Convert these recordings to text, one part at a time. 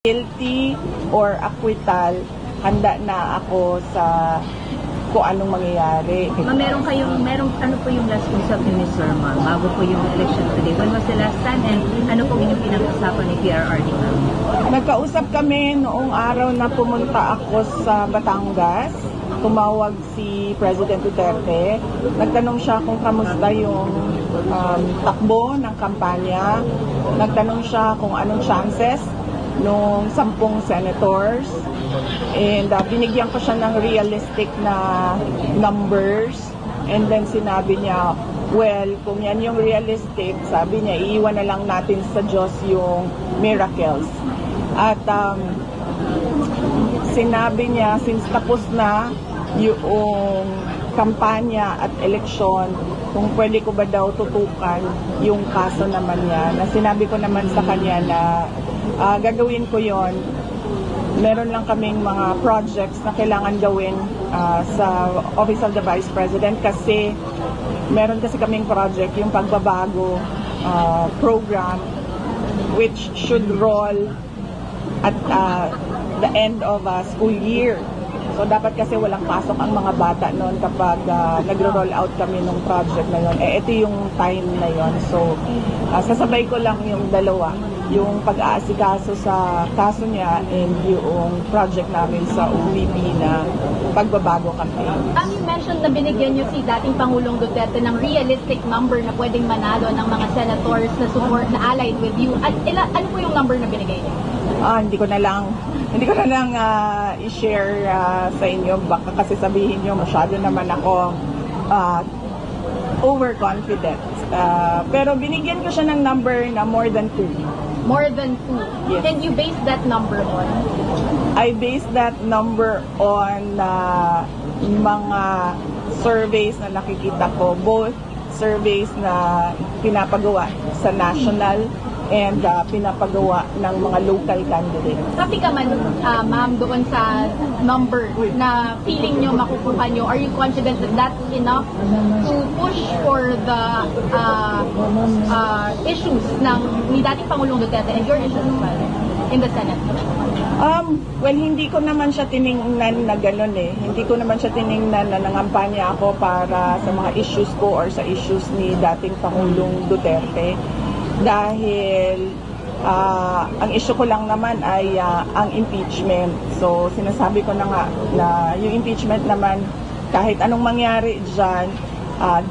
guilty or acquittal, handa na ako sa kung anong mangyayari. Meron ano po yung last usap ni Ms. Sirma bago po yung election today? When was the last time and ano po yung pinag-usapan ni PRRD? Nagkausap kami noong araw na pumunta ako sa Batangas. Tumawag si President Duterte. Nagtanong siya kung kamusta yung takbo ng kampanya. Nagtanong siya kung anong chances nung 10 senators. And binigyan ko siya ng realistic na numbers. And then sinabi niya, well, kung yan yung realistic, sabi niya, iiwan na lang natin sa Diyos yung miracles. At sinabi niya, since tapos na yung kampanya at eleksyon, kung pwede ko ba daw tutukan yung kaso naman niya, na sinabi ko naman sa kanya na gagawin ko yon. Meron lang kaming mga projects na kailangan gawin sa Office of the Vice President kasi meron kasi kaming project, yung pagbabago program which should roll at the end of a school year. So dapat kasi walang pasok ang mga bata noon kapag nagro-roll out kami ng project na yon. Ito yung time na yon. So sasabay ko lang yung dalawa, yung pag-aasikaso sa kaso niya and yung project namin sa OVP na pagbabago campaign. You mentioned na binigyan niyo si dating Pangulong Duterte ng realistic number na pwedeng manalo ng mga senators na support na allied with you. At ano po yung number na binigay niyo? Hindi ko na lang i-share sa inyo, baka kasi sabihin niyo masyado naman ako overconfident. Pero binigyan ko siya ng number na more than 2. More than 2? Yes. And you base that number on? I base that number on mga surveys na nakikita ko, both surveys na pinapagawa sa national and pinapagawa ng mga local candidates. Happy ka man, ma'am, doon sa number na feeling nyo makukuha nyo? Are you confident that that's enough to push for the issues ni dating Pangulong Duterte and your issues as well in the Senate? Well, hindi ko naman siya tiningnan na gano'n eh. Hindi ko naman siya tiningnan na nangampanya ako para sa mga issues ko or sa issues ni dating Pangulong Duterte. Dahil ang issue ko lang naman ay ang impeachment. So sinasabi ko na nga na yung impeachment naman, kahit anong mangyari dyan,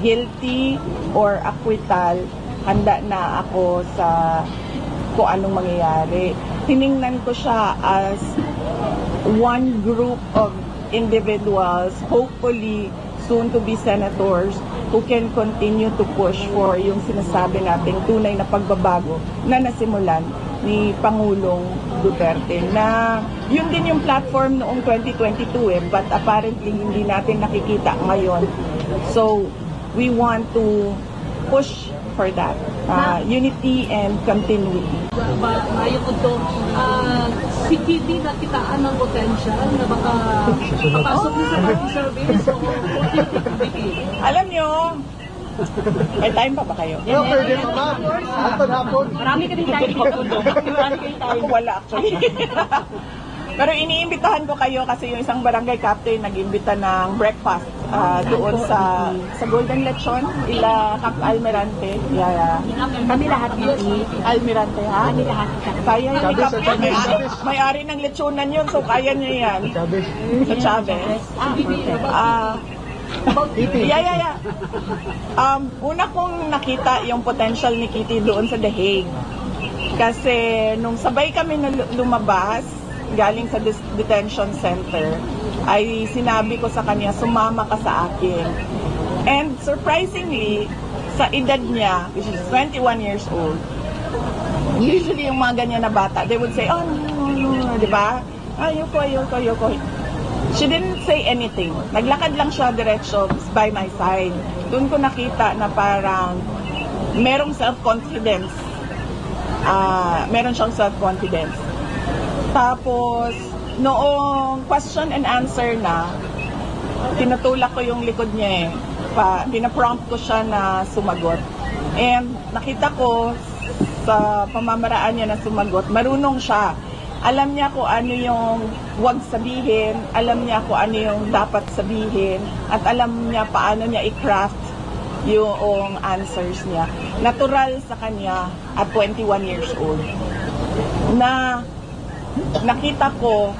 guilty or acquittal, handa na ako sa kung anong mangyayari. Tiningnan ko siya as one group of individuals, hopefully soon to be senators, who can continue to push for yung sinasabi nating tunay na pagbabago na nasimulan ni Pangulong Duterte. Na yun din yung platform noong 2022 but apparently hindi natin nakikita ngayon. So we want to push for that. Unity and continuity. Ayaw ko to, si Kitty nakitaan ng potential na baka papasok na sa party service o Alam nyo, may time pa ba kayo? No, pwede pa ba? Hapon. Marami ka din tayo. Ako wala actually. Pero iniimbitahan ko kayo kasi yung isang barangay captain nag-imbita ng breakfast doon sa Golden Lechon, Kap Almirante. Yeah. Kami lahat Almirante, ha? Kami lahat. Kaya yung may-ari ng lechonan yun, so kaya niya yan. Sa Chavez. Yeah. Una kong nakita yung potential ni Kitty doon sa The Hague. Kasi nung sabay kami na lumabas, galing sa detention center, ay sinabi ko sa kanya, sumama ka sa akin. And surprisingly, sa edad niya, which is 21 years old, usually yung mga ganyan na bata, they would say, oh no, di ba? Ayoko. She didn't say anything. Naglakad lang siya diretso by my side. Doon ko nakita na parang merong self-confidence. Meron siyang self-confidence. Tapos, noong question and answer na, tinutulak ko yung likod niya pinaprompt ko siya na sumagot. And nakita ko sa pamamaraan niya na sumagot, marunong siya. Alam niya kung ano yung wag sabihin, alam niya kung ano yung dapat sabihin, at alam niya paano niya i-craft yung answers niya. Natural sa kanya at 21 years old. Na nakita ko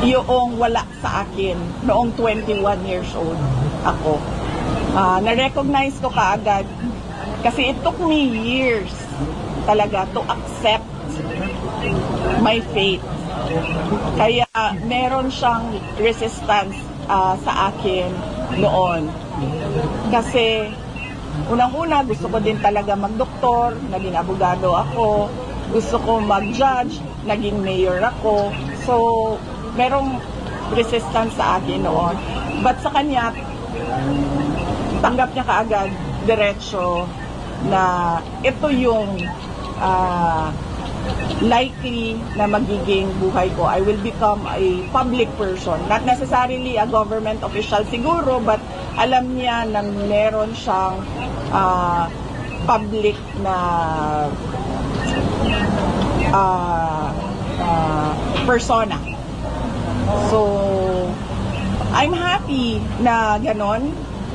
yung wala sa akin noong 21 years old ako. Na-recognize ko kaagad kasi it took me years talaga to accept my fate. Kaya meron siyang resistance sa akin noon. Kasi unang-una gusto ko din talaga magdoktor, naging abogado ako, gusto ko mag-judge, naging mayor ako. So, merong resistance sa akin noon. But sa kanya, tanggap niya kaagad, diretso, na ito yung likely na magiging buhay ko. I will become a public person. Not necessarily a government official siguro, but alam niya na meron siyang public na persona. So, I'm happy na ganon.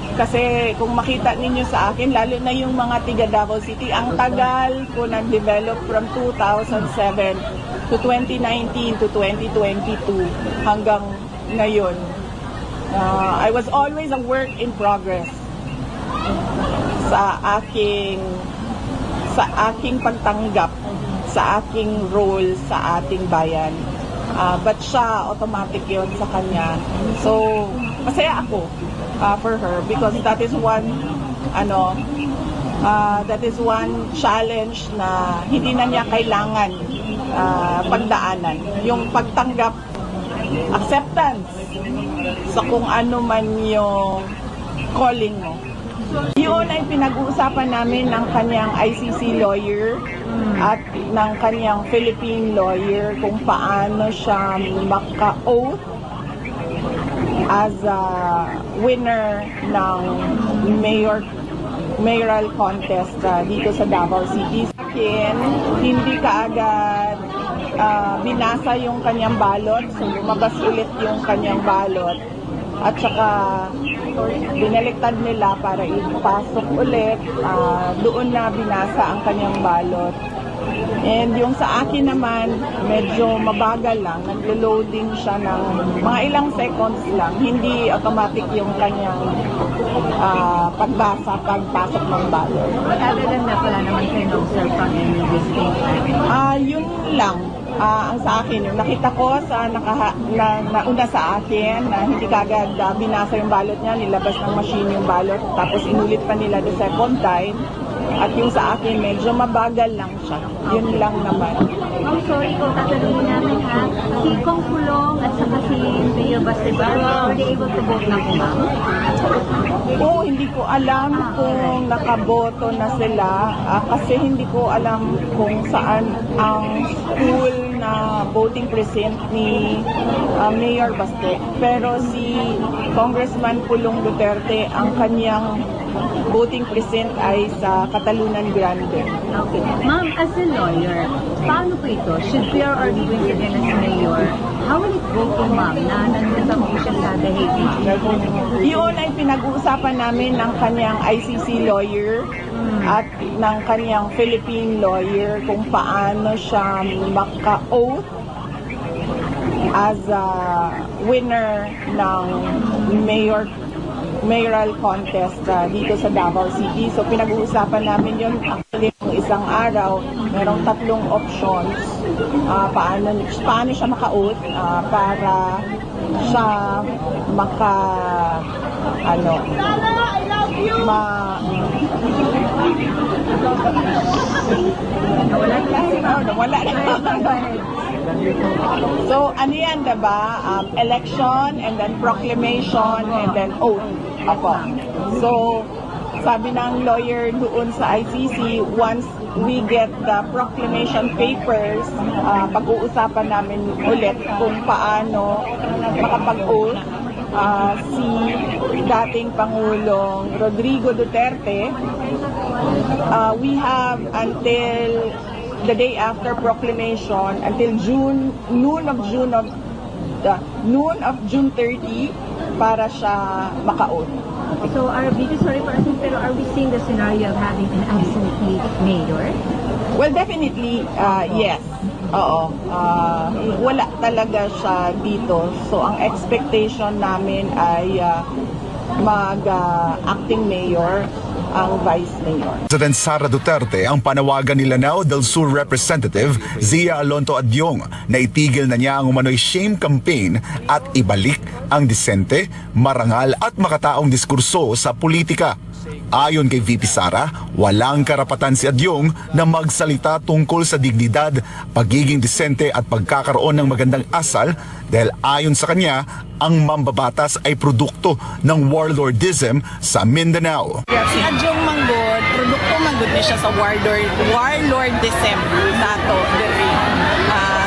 Kasi kung makita ninyo sa akin, lalo na yung mga tiga Davao City, ang tagal ko nag-develop from 2007 to 2019 to 2022 hanggang ngayon. I was always a work in progress sa aking pagtanggap, sa aking role sa ating bayan. But siya, automatic yun sa kanya. So, masaya ako for her because that is one challenge na hindi na niya kailangan pagdaanan. Yung pagtanggap, acceptance sa kung ano man yung calling mo. Yun ay pinag-uusapan namin ng kanyang ICC lawyer at ng kanyang Philippine lawyer kung paano siya maka-oath as a winner ng mayoral contest dito sa Davao City. Sa akin, hindi kaagad binasa yung kanyang balot, so lumabas ulit yung kanyang balot. At saka binaliktad nila para ipasok ulit, doon na binasa ang kanyang balot. And yung sa akin naman, medyo mabagal lang, naglo-loading siya ng mga ilang seconds lang, hindi automatic yung kanyang pagpasok ng balot. Matagal na pala naman kayo na-observe pang distinct. Yun lang. Ang sa akin, yung nakita ko sa nauna sa akin na hindi kagad binasa yung balot niya, nilabas ng machine yung balot, tapos inulit pa nila the second time. At yung sa akin, medyo mabagal lang siya. Yun lang naman. Ma'am, sorry kung tatanungin namin ha. Si Kong Kulong at saka si Mayor Bastibar, were they able to vote na po, ma'am? Oo, hindi ko alam kung nakaboto na sila kasi hindi ko alam kung saan ang school na voting precinct ni Mayor Baste. Pero si Congressman Pulong Duterte, ang kanyang voting precinct ay sa Catalunan Grande. Okay. Ma'am, as a lawyer, paano po ito? Should Pierre or Luis again as mayor? How will it go po, ma'am, na nandun po siya sa The Hague, ma'am? Yun ay pinag-uusapan namin ng kanyang ICC lawyer at ng kanyang Philippine lawyer kung paano siya maka-oath as a winner ng mayoral contest dito sa Davao City. So pinag-uusapan namin yun actually ng isang araw. Merong 3 options paano siya maka-oath para siya nawala na. So, ano yan, diba? Election, and then proclamation, and then oath. Apo. So, sabi ng lawyer doon sa ICC, once we get the proclamation papers, pag-uusapan namin ulit kung paano makapag-oath si dating Pangulong Rodrigo Duterte. We have until the day after proclamation until noon of June 30 para siya maka-oath. So, sorry for asking, pero are we seeing the scenario of having an absolutely mayor? Well, definitely, yes. Oo. Wala talaga siya dito. So, ang expectation namin ay mag-acting mayor ang vice mayor. President Sara Duterte ang panawagan ni Lanao del Sur Representative Zia Alonto Adyong na itigil na niya ang umano'y shame campaign at ibalik ang disente, marangal at makataong diskurso sa politika. Ayon kay VP Sara, walang karapatan si Adyong na magsalita tungkol sa dignidad, pagiging disente at pagkakaroon ng magandang asal dahil ayon sa kanya, ang mambabatas ay produkto ng warlordism sa Mindanao. Si Adyong Manggod, produkto manggod niya siya sa warlordism nato diri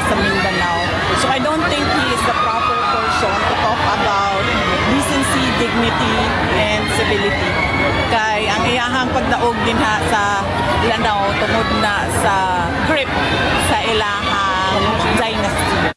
sa Mindanao. So I don't think he is the proper person to talk about decency, dignity, and civility. Kay ang iyahang pagdaog din sa Lanao tungod na sa grip sa ilahang dynasty.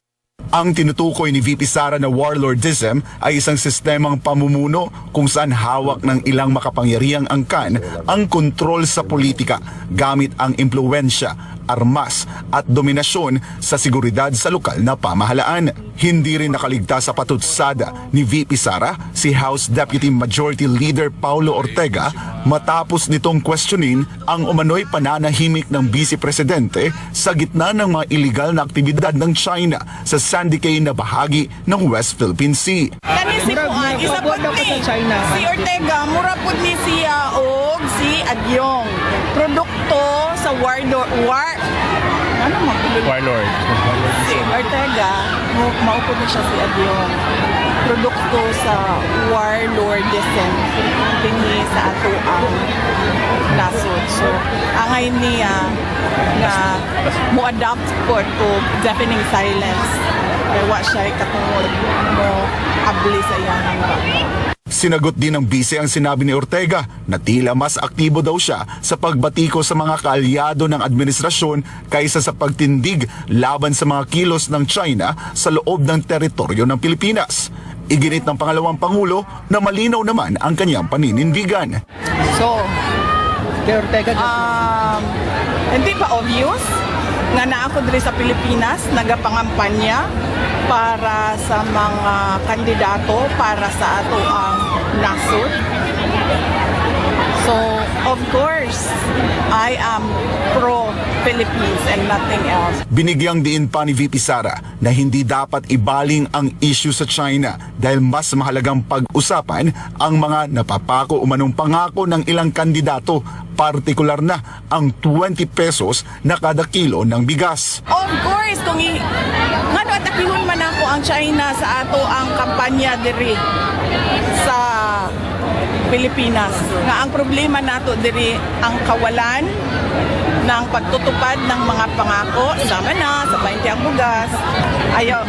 Ang tinutukoy ni VP Sara na warlordism ay isang sistemang pamumuno kung saan hawak ng ilang makapangyarihang angkan ang kontrol sa politika gamit ang impluwensya, armas at dominasyon sa seguridad sa lokal na pamahalaan. Hindi rin nakaligtas sa patutsada ni VP Sara si House Deputy Majority Leader Paulo Ortega matapos nitong questionin ang umano'y pananahimik ng Vice Presidente sa gitna ng mga illegal na aktibidad ng China sa Sandy Cay na bahagi ng West Philippine Sea. Kani si Juan, isa po ni si Ortega, mura po ni siya og si Adyong. Produkto sa warlord. Si Ortega, maupod na siya si Adyong. Produkto sa warlordism. Pingi sa ato ang nasod. So, angay niya na mo-adapt po to deafening silence. Kaya wa siya katungod mo abli sa iyang Sinagot din ng bise ang sinabi ni Ortega na tila mas aktibo daw siya sa pagbatiko sa mga kaalyado ng administrasyon kaysa sa pagtindig laban sa mga kilos ng China sa loob ng teritoryo ng Pilipinas. Iginit ng pangalawang Pangulo na malinaw naman ang kanyang paninindigan. So, hindi ba obvious nga na ako diri sa Pilipinas nagapangampanya para sa mga kandidato para sa ato ang nasod? So, of course, I am pro-Philippines and nothing else. Binigyang diin pa ni VP Sara na hindi dapat ibaling ang issue sa China dahil mas mahalagang pag-usapan ang mga napapako umanong pangako ng ilang kandidato, partikular na ang 20 pesos na kada kilo ng bigas. Of course, kung nga atakihon man ako ang China sa ato ang kampanya diri sa Pilipinas. Nga ang problema nato diri ang kawalan ng pagtutupad ng mga pangako, sama na sa 20 ang bugas.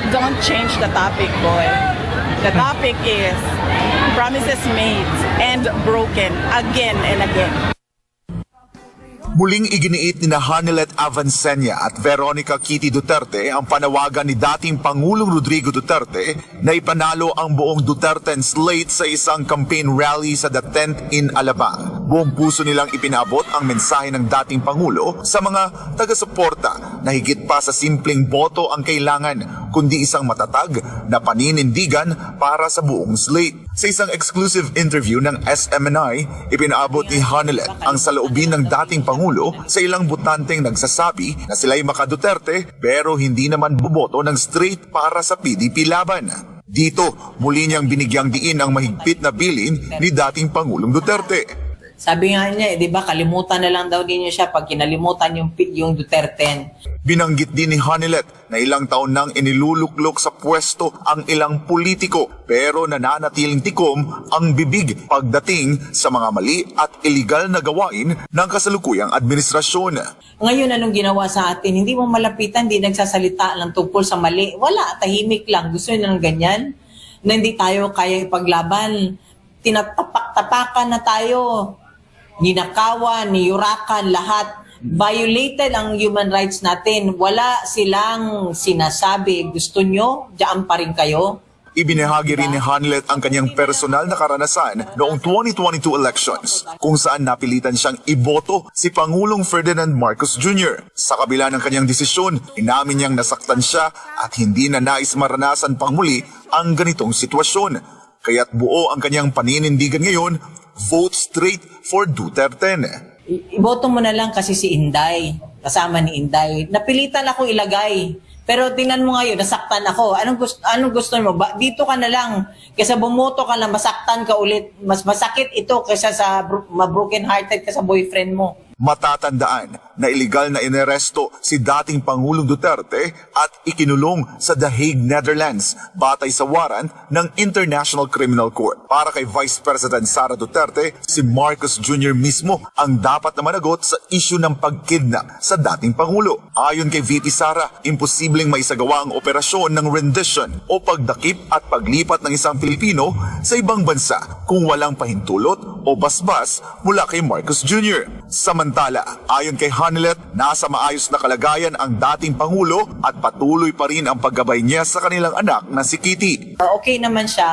Don't change the topic, boy. The topic is promises made and broken again and again. Muling iginiit ni Hanilet Avancenia at Veronica Kitty Duterte ang panawagan ni dating Pangulong Rodrigo Duterte na ipanalo ang buong Duterten slate sa isang campaign rally sa The Tent in Alabang. Buong puso nilang ipinabot ang mensahe ng dating Pangulo sa mga taga-suporta na higit pa sa simpleng boto ang kailangan, kundi isang matatag na paninindigan para sa buong slate. Sa isang exclusive interview ng SMNI, ipinaabot ni Hanilet ang saloobin ng dating Pangulo sa ilang botanteng nagsasabi na sila'y maka-Duterte pero hindi naman boboto ng straight para sa PDP laban. Dito, muli niyang binigyang diin ang mahigpit na bilin ni dating Pangulong Duterte. Sabi nga niya, di ba, kalimutan na lang daw din niya siya pag kinalimutan yung Duterte. Binanggit din ni Hanilet na ilang taon nang iniluluklok sa pwesto ang ilang politiko pero nananatiling tikom ang bibig pagdating sa mga mali at iligal na gawain ng kasalukuyang administrasyon. Ngayon, anong ginawa sa atin? Hindi mo malapitan, hindi nagsasalita lang tungkol sa mali. Wala, tahimik lang. Gusto nyo ng ganyan? Na hindi tayo kaya ipaglaban. Tinatapak-tapakan na tayo. Ninakawan, niyurakan, lahat. violated ang human rights natin. Wala silang sinasabi, gusto nyo, diyan pa rin kayo. Ibinahagi rin ni Hanlet ang kanyang personal na karanasan noong 2022 elections kung saan napilitan siyang iboto si Pangulong Ferdinand Marcos Jr. Sa kabila ng kanyang desisyon, inamin niyang nasaktan siya at hindi na nais maranasan pang muli ang ganitong sitwasyon. Kaya't buo ang kanyang paninindigan ngayon, vote straight for Duterte. Iboto mo na lang kasi si Inday, kasama ni Inday. Napilitan ako ilagay. Pero tingnan mo ngayon, nasaktan ako. Anong gusto mo? Dito ka na lang. Kaysa bumoto ka lang, masaktan ka ulit. Mas masakit ito kaysa sa ma-broken hearted ka sa boyfriend mo. Matatandaan na iligal na ineresto si dating Pangulong Duterte at ikinulong sa The Hague, Netherlands batay sa warrant ng International Criminal Court. Para kay Vice President Sara Duterte, si Marcos Jr. mismo ang dapat na managot sa isyu ng pagkidnap sa dating Pangulo. Ayon kay VP Sara, imposibleng maisagawa ang operasyon ng rendition o pagdakip at paglipat ng isang Pilipino sa ibang bansa kung walang pahintulot o basbas mula kay Marcos Jr. Samantala, ayon kay Hanlet, nasa maayos na kalagayan ang dating Pangulo at patuloy pa rin ang paggabay niya sa kanilang anak na si Kitty. Okay naman siya.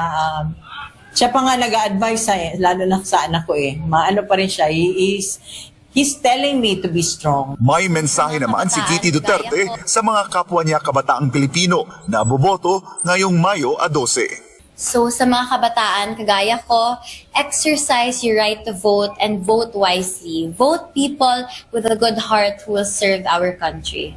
Siya pa nga nag-a-advise lalo na sa anak ko Maano pa rin siya. He's telling me to be strong. May mensahe naman si Kitty Duterte sa mga kapwa niya kabataang Pilipino na boboto ngayong Mayo 12. So sa mga kabataan, kagaya ko, exercise your right to vote and vote wisely. Vote people with a good heart who will serve our country.